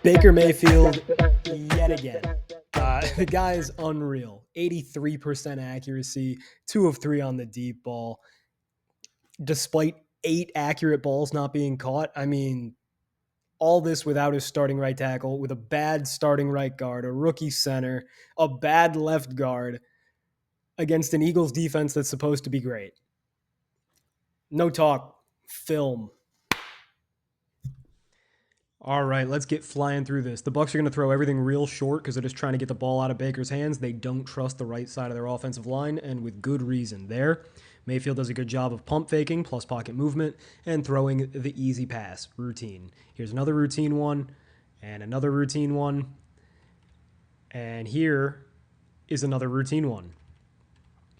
Baker Mayfield, yet again. The guy is unreal. 83% accuracy, 2 of 3 on the deep ball. Despite 8 accurate balls not being caught, I mean, all this without his starting right tackle, with a bad starting right guard, a rookie center, a bad left guard, against an Eagles defense that's supposed to be great. No talk. Film. All right, let's get flying through this. The Bucs are going to throw everything real short because they're just trying to get the ball out of Baker's hands. They don't trust the right side of their offensive line, and with good reason. There, Mayfield does a good job of pump faking, plus pocket movement, and throwing the easy pass, routine. Here's another routine one, and another routine one, and here is another routine one.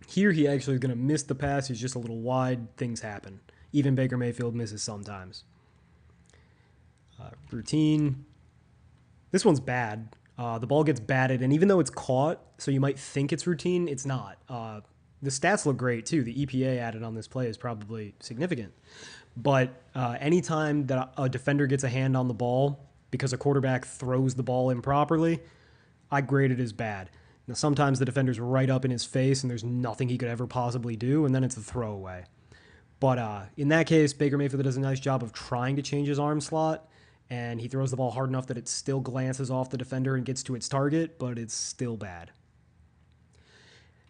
Here, he actually is going to miss the pass. He's just a little wide. Things happen. Even Baker Mayfield misses sometimes. Routine. This one's bad. The ball gets batted, and even though it's caught, so you might think it's routine, it's not. The stats look great, too. The EPA added on this play is probably significant. But anytime that a defender gets a hand on the ball because a quarterback throws the ball improperly, I grade it as bad. Now, sometimes the defender's right up in his face, and there's nothing he could ever possibly do, and then it's a throwaway. But in that case, Baker Mayfield does a nice job of trying to change his arm slot, and he throws the ball hard enough that it still glances off the defender and gets to its target, but it's still bad.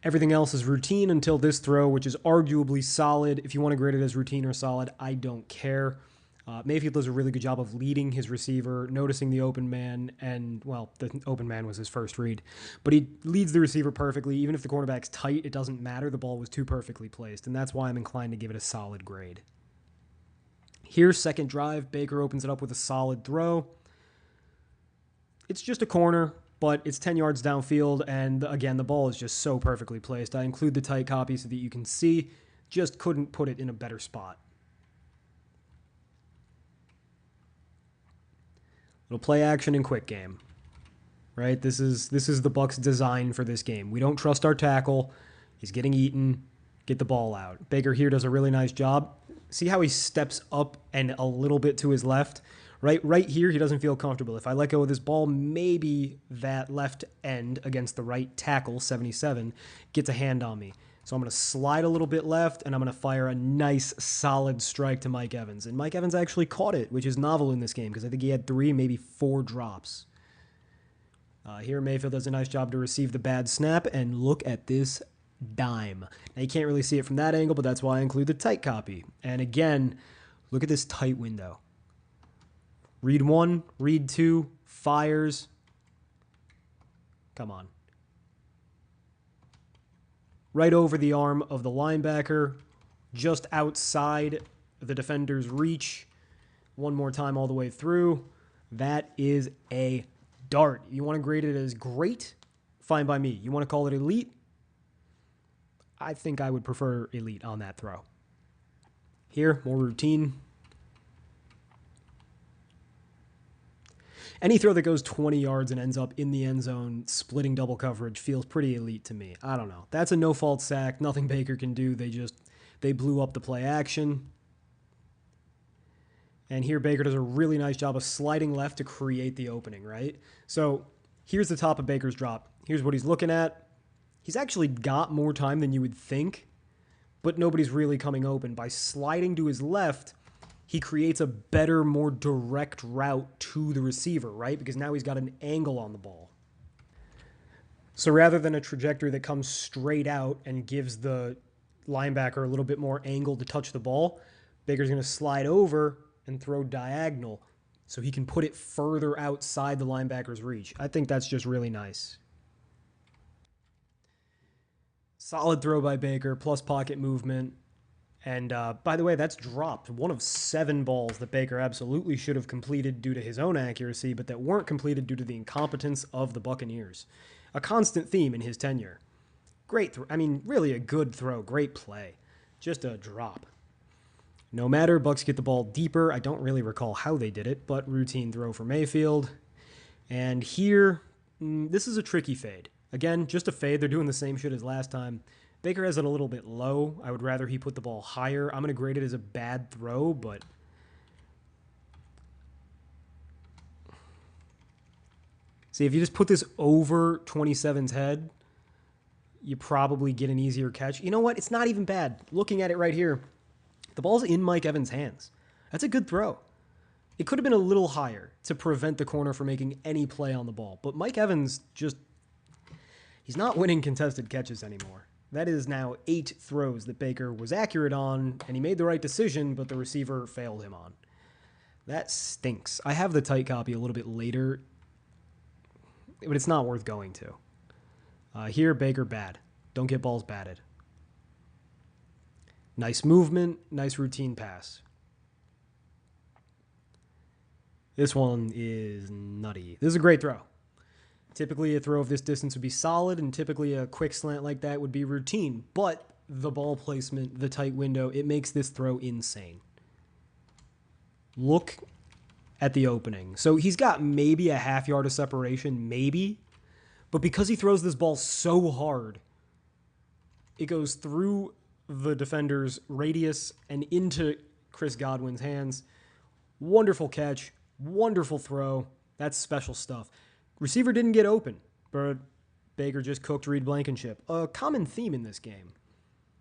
Everything else is routine until this throw, which is arguably solid. If you want to grade it as routine or solid, I don't care. Mayfield does a really good job of leading his receiver, noticing the open man, and, well, the open man was his first read. But he leads the receiver perfectly. Even if the cornerback's tight, it doesn't matter. The ball was too perfectly placed, and that's why I'm inclined to give it a solid grade. Here's second drive. Baker opens it up with a solid throw. It's just a corner, but it's 10 yards downfield, and again, the ball is just so perfectly placed. I include the tight copy so that you can see. Just couldn't put it in a better spot. Little play action and quick game, right? This is the Bucs' design for this game. We don't trust our tackle. He's getting eaten. Get the ball out. Baker here does a really nice job. See how he steps up and a little bit to his left? Right here, he doesn't feel comfortable. If I let go of this ball, maybe that left end against the right tackle, 77, gets a hand on me. So I'm going to slide a little bit left, and I'm going to fire a nice, solid strike to Mike Evans. And Mike Evans actually caught it, which is novel in this game, because I think he had 3, maybe 4 drops. Here, Mayfield does a nice job to receive the bad snap, and look at this dime. Now, you can't really see it from that angle, but that's why I include the tight copy. And again, look at this tight window. Read 1, read 2, fires. Come on. Right over the arm of the linebacker, just outside the defender's reach. One more time all the way through. That is a dart. You want to grade it as great? Fine by me. You want to call it elite? I think I would prefer elite on that throw. Here, more routine. Any throw that goes 20 yards and ends up in the end zone, splitting double coverage, feels pretty elite to me. I don't know. That's a no-fault sack. Nothing Baker can do. They blew up the play action. And here Baker does a really nice job of sliding left to create the opening, right? So here's the top of Baker's drop. Here's what he's looking at. He's actually got more time than you would think, but nobody's really coming open. By sliding to his left, he creates a better, more direct route to the receiver, right? Because now he's got an angle on the ball. So rather than a trajectory that comes straight out and gives the linebacker a little bit more angle to touch the ball, Baker's going to slide over and throw diagonal so he can put it further outside the linebacker's reach. I think that's just really nice. Solid throw by Baker, plus pocket movement. And by the way, that's dropped. One of 7 balls that Baker absolutely should have completed due to his own accuracy, but that weren't completed due to the incompetence of the Buccaneers. A constant theme in his tenure. Great throw. I mean, really a good throw. Great play. Just a drop. No matter, Bucs get the ball deeper. I don't really recall how they did it, but routine throw for Mayfield. And here, this is a tricky fade. Again, just a fade. They're doing the same shit as last time. Baker has it a little bit low. I would rather he put the ball higher. I'm going to grade it as a bad throw, but see, if you just put this over 27's head, you probably get an easier catch. You know what? It's not even bad. Looking at it right here, the ball's in Mike Evans' hands. That's a good throw. It could have been a little higher to prevent the corner from making any play on the ball. But Mike Evans he's not winning contested catches anymore. That is now 8 throws that Baker was accurate on, and he made the right decision, but the receiver failed him on. That stinks. I have the tight copy a little bit later, but it's not worth going to. Here, Baker bad. Don't get balls batted. Nice movement, nice routine pass. This one is nutty. This is a great throw. Typically, a throw of this distance would be solid, and typically a quick slant like that would be routine. But the ball placement, the tight window, it makes this throw insane. Look at the opening. So he's got maybe a half yard of separation, maybe. But because he throws this ball so hard, it goes through the defender's radius and into Chris Godwin's hands. Wonderful catch. Wonderful throw. That's special stuff. Receiver didn't get open, but Baker just cooked Reed Blankenship. A common theme in this game.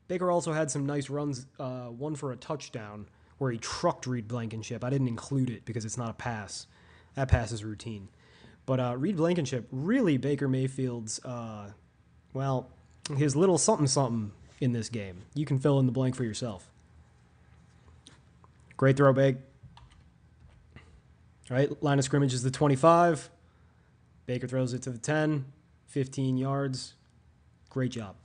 Baker also had some nice runs, one for a touchdown where he trucked Reed Blankenship. I didn't include it because it's not a pass. That pass is routine. But Reed Blankenship, really Baker Mayfield's, his little something-something in this game. You can fill in the blank for yourself. Great throw, Big. All right, line of scrimmage is the 25. Baker throws it to the 10, 15 yards. Great job.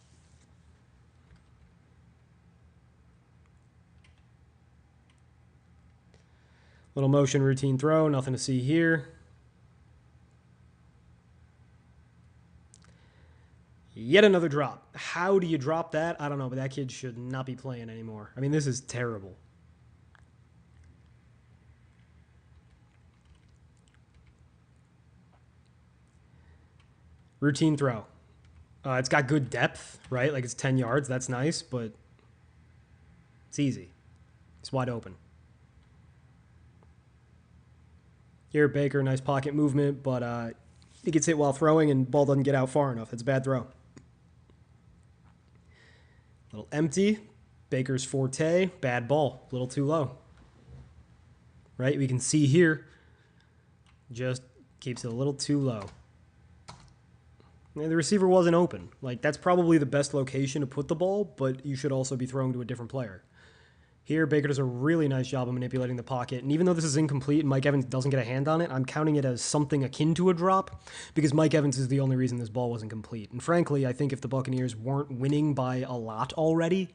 Little motion routine throw, nothing to see here. Yet another drop. How do you drop that? I don't know, but that kid should not be playing anymore. I mean, this is terrible. Routine throw. It's got good depth, right? Like it's 10 yards. That's nice, but it's easy. It's wide open. Here, Baker, nice pocket movement, but he gets hit while throwing and ball doesn't get out far enough. It's a bad throw. Little empty. Baker's forte. Bad ball. A little too low. Right? We can see here. Just keeps it a little too low. And the receiver wasn't open. Like, that's probably the best location to put the ball, but you should also be throwing to a different player. Here, Baker does a really nice job of manipulating the pocket. And even though this is incomplete and Mike Evans doesn't get a hand on it, I'm counting it as something akin to a drop because Mike Evans is the only reason this ball wasn't complete. And frankly, I think if the Buccaneers weren't winning by a lot already,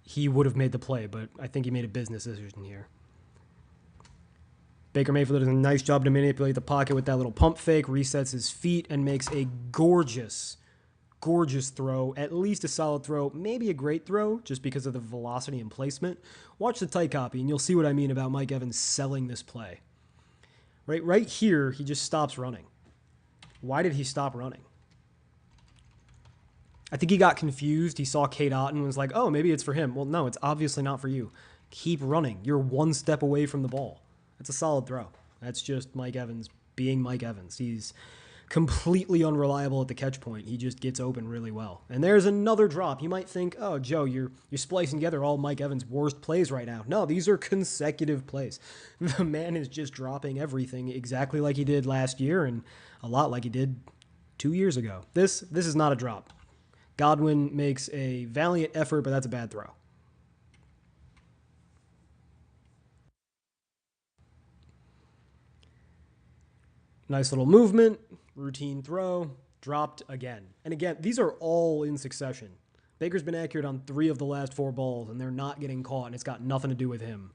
he would have made the play. But I think he made a business decision here. Baker Mayfield does a nice job to manipulate the pocket with that little pump fake, resets his feet, and makes a gorgeous throw, at least a solid throw, maybe a great throw, just because of the velocity and placement. Watch the tight copy, and you'll see what I mean about Mike Evans selling this play. Right here, he just stops running. Why did he stop running? I think he got confused. He saw Kate Otten and was like, oh, maybe it's for him. Well, no, it's obviously not for you. Keep running. You're one step away from the ball. That's a solid throw. That's just Mike Evans being Mike Evans. He's completely unreliable at the catch point. He just gets open really well. And there's another drop. You might think, oh, Joe, you're splicing together all Mike Evans' worst plays right now. No, these are consecutive plays. The man is just dropping everything exactly like he did last year and a lot like he did 2 years ago. This is not a drop. Godwin makes a valiant effort, but that's a bad throw. Nice little movement, routine throw, dropped again. And again, these are all in succession. Baker's been accurate on 3 of the last 4 balls, and they're not getting caught, and it's got nothing to do with him.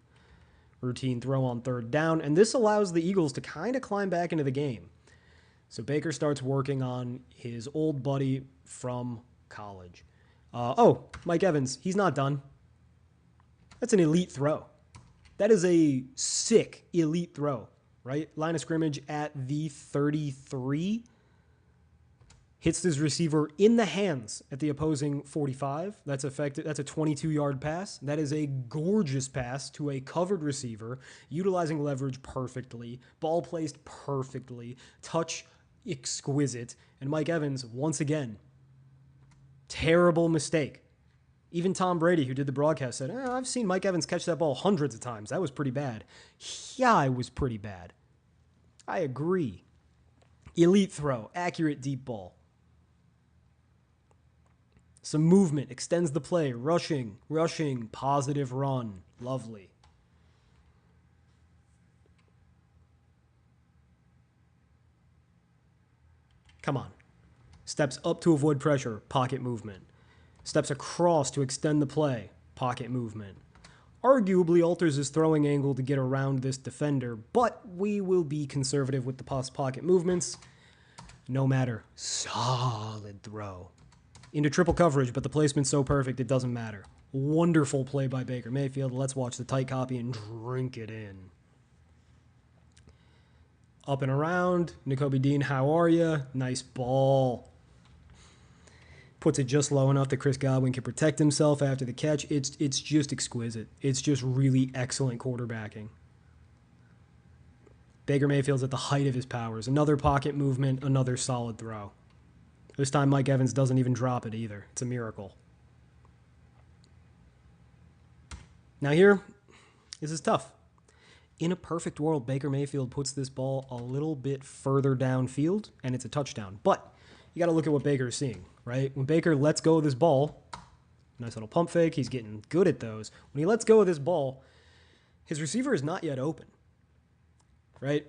Routine throw on 3rd down, and this allows the Eagles to kind of climb back into the game. So Baker starts working on his old buddy from college. Mike Evans, he's not done. That's an elite throw. That is a sick elite throw. Right? Line of scrimmage at the 33. hits his receiver in the hands at the opposing 45. That's effective. That's a 22-yard pass. That is a gorgeous pass to a covered receiver, utilizing leverage perfectly, ball placed perfectly, touch exquisite, and Mike Evans, once again, terrible mistake. Even Tom Brady, who did the broadcast, said, I've seen Mike Evans catch that ball hundreds of times. That was pretty bad. Yeah, it was pretty bad. I agree. Elite throw, accurate deep ball. Some movement, extends the play, rushing, positive run. Lovely. Come on. Steps up to avoid pressure, pocket movement. Steps across to extend the play, pocket movement. Arguably alters his throwing angle to get around this defender, but we will be conservative with the pocket movements. No matter. Solid throw. Into triple coverage, but the placement's so perfect it doesn't matter. Wonderful play by Baker Mayfield. Let's watch the tight copy and drink it in. Up and around. Nakobe Dean, how are you? Nice ball. Puts it just low enough that Chris Godwin can protect himself after the catch. It's just exquisite. It's just really excellent quarterbacking. Baker Mayfield's at the height of his powers. Another pocket movement, another solid throw. This time Mike Evans doesn't even drop it either. It's a miracle. Now here, this is tough. In a perfect world, Baker Mayfield puts this ball a little bit further downfield, and it's a touchdown. But you got to look at what Baker is seeing, right? When Baker lets go of this ball, nice little pump fake, he's getting good at those. When he lets go of this ball, his receiver is not yet open, right?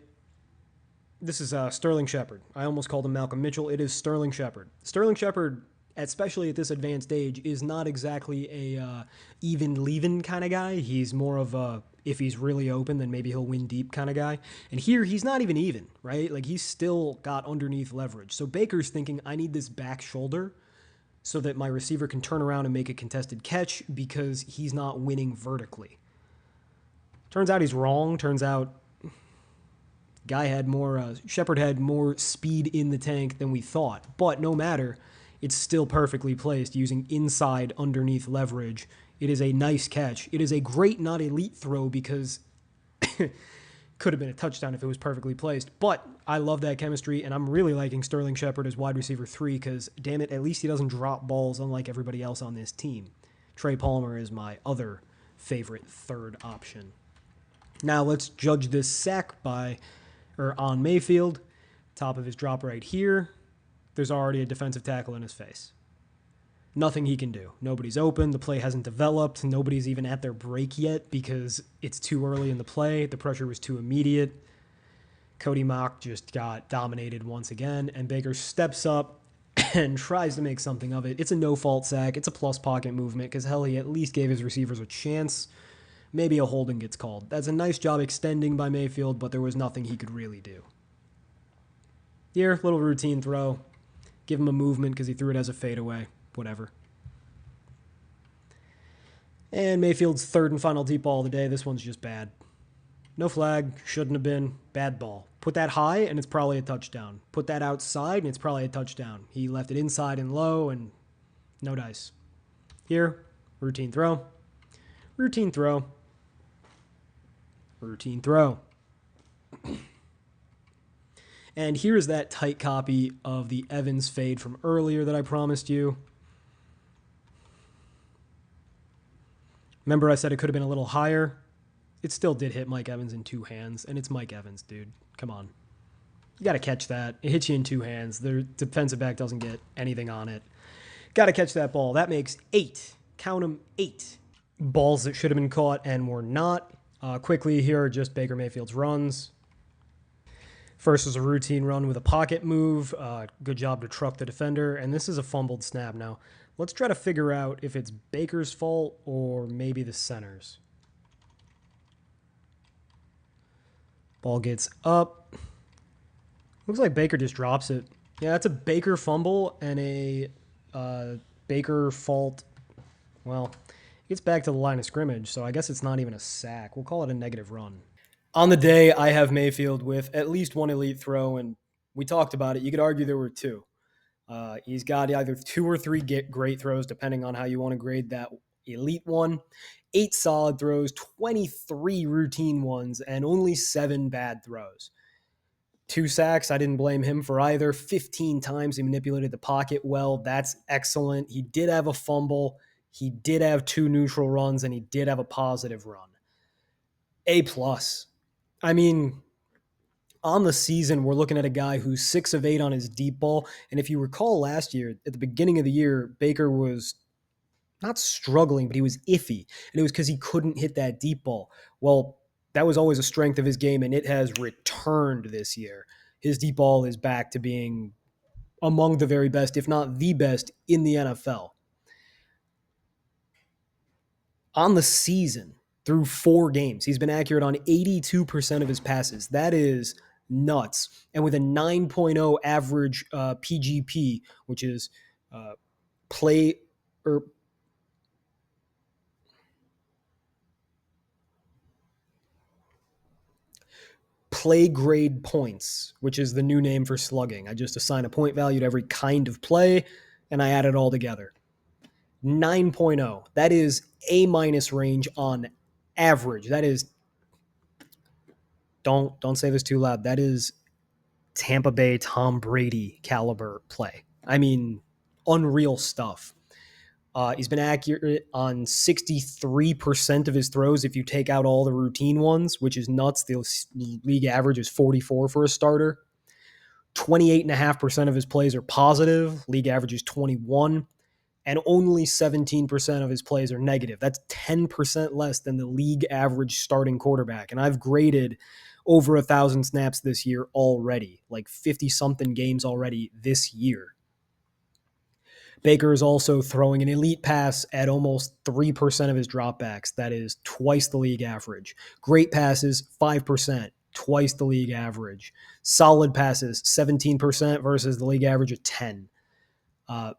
This is Sterling Shepard. I almost called him Malcolm Mitchell. It is Sterling Shepard. Sterling Shepard, especially at this advanced age, is not exactly a even-leaving kind of guy. He's more of a, if he's really open, then maybe he'll win deep kind of guy. And here, he's not even even, right? Like, he's still got underneath leverage. So Baker's thinking, I need this back shoulder so that my receiver can turn around and make a contested catch because he's not winning vertically. Turns out he's wrong. Turns out Shepard had more speed in the tank than we thought. But no matter, it's still perfectly placed using inside underneath leverage. It is a nice catch. It is a great, not elite throw because could have been a touchdown if it was perfectly placed. But I love that chemistry, and I'm really liking Sterling Shepard as wide receiver 3 because, damn it, at least he doesn't drop balls unlike everybody else on this team. Trey Palmer is my other favorite third option. Now let's judge this sack on Mayfield. Top of his drop right here. There's already a defensive tackle in his face. Nothing he can do. Nobody's open. The play hasn't developed. Nobody's even at their break yet because it's too early in the play. The pressure was too immediate. Cody Mock just got dominated once again, and Baker steps up and tries to make something of it. It's a no-fault sack. It's a plus pocket movement because, hell, he at least gave his receivers a chance. Maybe a holding gets called. That's a nice job extending by Mayfield, but there was nothing he could really do. Here, little routine throw. Give him a movement because he threw it as a fadeaway. Whatever. And Mayfield's third and final deep ball of the day. This one's just bad. No flag. Shouldn't have been. Bad ball. Put that high, and it's probably a touchdown. Put that outside, and it's probably a touchdown. He left it inside and low, and no dice. Here, routine throw. Routine throw. Routine throw. And here's that tight copy of the Evans fade from earlier that I promised you. Remember I said it could have been a little higher? It still did hit Mike Evans in two hands, and it's Mike Evans, dude. Come on. You got to catch that. It hits you in two hands. The defensive back doesn't get anything on it. Got to catch that ball. That makes 8. Count them, 8 balls that should have been caught and were not. Quickly, here are just Baker Mayfield's runs. First was a routine run with a pocket move. Good job to truck the defender. And this is a fumbled snap. Now, let's try to figure out if it's Baker's fault or maybe the center's. Ball gets up. Looks like Baker just drops it. Yeah, that's a Baker fumble and a Baker fault. Well, it gets back to the line of scrimmage, so I guess it's not even a sack. We'll call it a negative run. On the day, I have Mayfield with at least one elite throw, and we talked about it. You could argue there were two. He's got either 2 or 3 great throws, depending on how you want to grade that elite one. 8 solid throws, 23 routine ones, and only 7 bad throws. 2 sacks, I didn't blame him for either. 15 times he manipulated the pocket well. That's excellent. He did have a fumble. He did have 2 neutral runs, and he did have a positive run. A plus. I mean, on the season, we're looking at a guy who's 6 of 8 on his deep ball. And if you recall last year, at the beginning of the year, Baker was not struggling, but he was iffy. And it was because he couldn't hit that deep ball. Well, that was always a strength of his game, and it has returned this year. His deep ball is back to being among the very best, if not the best, in the NFL. On the season, through 4 games, he's been accurate on 82% of his passes. That is nuts. And with a 9.0 average PGP, which is play or play grade points, which is the new name for slugging. I just assign a point value to every kind of play, and I add it all together. 9.0. That is A minus range on average. That is don't say this too loud. That is Tampa Bay Tom Brady caliber play. I mean, unreal stuff. He's been accurate on 63% of his throws if you take out all the routine ones, which is nuts. The league average is 44 for a starter. 28.5% of his plays are positive. League average is 21. And only 17% of his plays are negative. That's 10% less than the league average starting quarterback. And I've graded over 1,000 snaps this year already, like 50-something games already this year. Baker is also throwing an elite pass at almost 3% of his dropbacks. That is twice the league average. Great passes, 5%, twice the league average. Solid passes, 17% versus the league average of 10.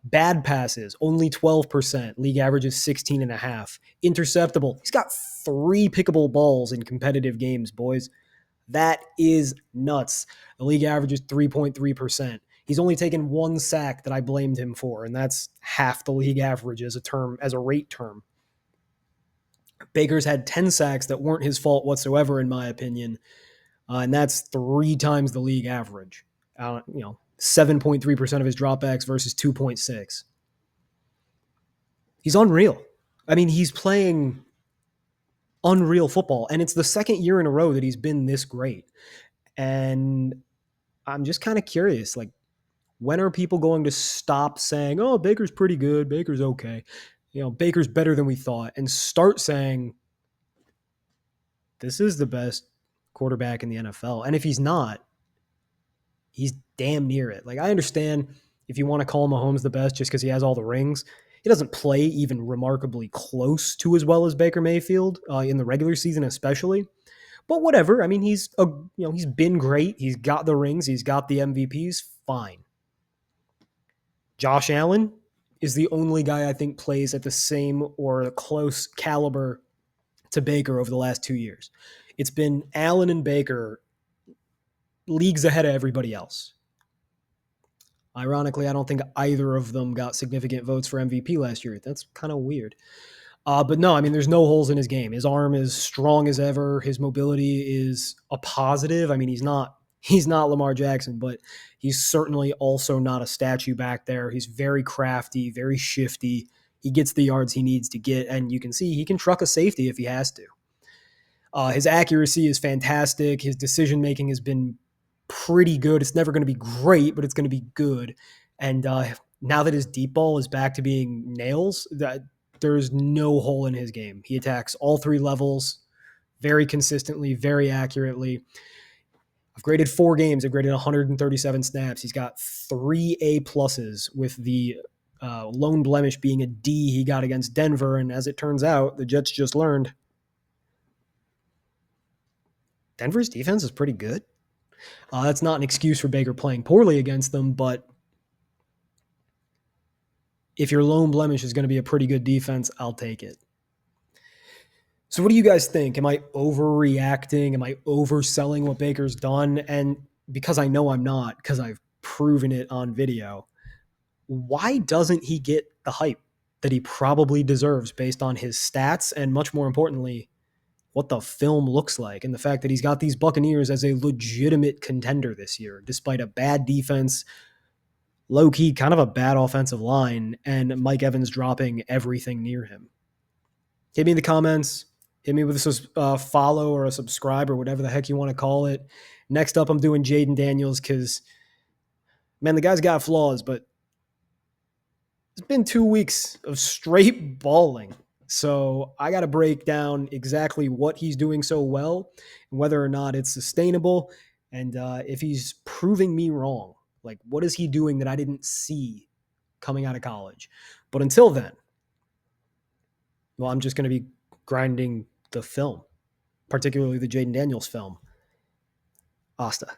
Bad passes, only 12%. League average is 16.5. Interceptable. He's got 3 pickable balls in competitive games, boys. That is nuts. The league average is 3.3%. He's only taken 1 sack that I blamed him for, and that's half the league average as a rate term. Baker's had 10 sacks that weren't his fault whatsoever, in my opinion, and that's 3 times the league average. 7.3% of his dropbacks versus 2.6. He's unreal. I mean, he's playing unreal football, and it's the second year in a row that he's been this great. And I'm just kind of curious, like, when are people going to stop saying, oh, Baker's pretty good, Baker's okay, Baker's better than we thought, and start saying, this is the best quarterback in the NFL? And if he's not, he's damn near it. Like, I understand if you want to call Mahomes the best just because he has all the rings. He doesn't play even remarkably close to as well as Baker Mayfield in the regular season, especially. But whatever. I mean, he's been great. He's got the rings. He's got the MVPs. Fine. Josh Allen is the only guy I think plays at the same or a close caliber to Baker over the last 2 years. It's been Allen and Baker leagues ahead of everybody else. Ironically, I don't think either of them got significant votes for MVP last year. That's kind of weird. But no, I mean, there's no holes in his game. His arm is strong as ever. His mobility is a positive. I mean, he's not Lamar Jackson, but he's certainly also not a statue back there. He's very crafty, very shifty. He gets the yards he needs to get, and you can see he can truck a safety if he has to. His accuracy is fantastic. His decision-making has been pretty good. It's never going to be great, but it's going to be good. And now that his deep ball is back to being nails, that there's no hole in his game. He attacks all 3 levels very consistently, very accurately. I've graded 4 games. I've graded 137 snaps. He's got 3 A pluses, with the lone blemish being a D he got against Denver. And as it turns out, the Jets just learned Denver's defense is pretty good. That's not an excuse for Baker playing poorly against them, but if your lone blemish is going to be a pretty good defense, I'll take it. So what do you guys think? Am I overreacting? Am I overselling what Baker's done? And because I know I'm not, because I've proven it on video, why doesn't he get the hype that he probably deserves based on his stats and, much more importantly, what the film looks like and the fact that he's got these Buccaneers as a legitimate contender this year, despite a bad defense, low key, kind of a bad offensive line, and Mike Evans dropping everything near him? Hit me in the comments. Hit me with a follow or a subscribe or whatever the heck you want to call it. Next up, I'm doing Jaden Daniels because, man, the guy's got flaws, but it's been 2 weeks of straight balling. So I got to break down exactly what he's doing so well and whether or not it's sustainable. And if he's proving me wrong, like what is he doing that I didn't see coming out of college? But until then, well, I'm just going to be grinding the film, particularly the Jaden Daniels film. Asta.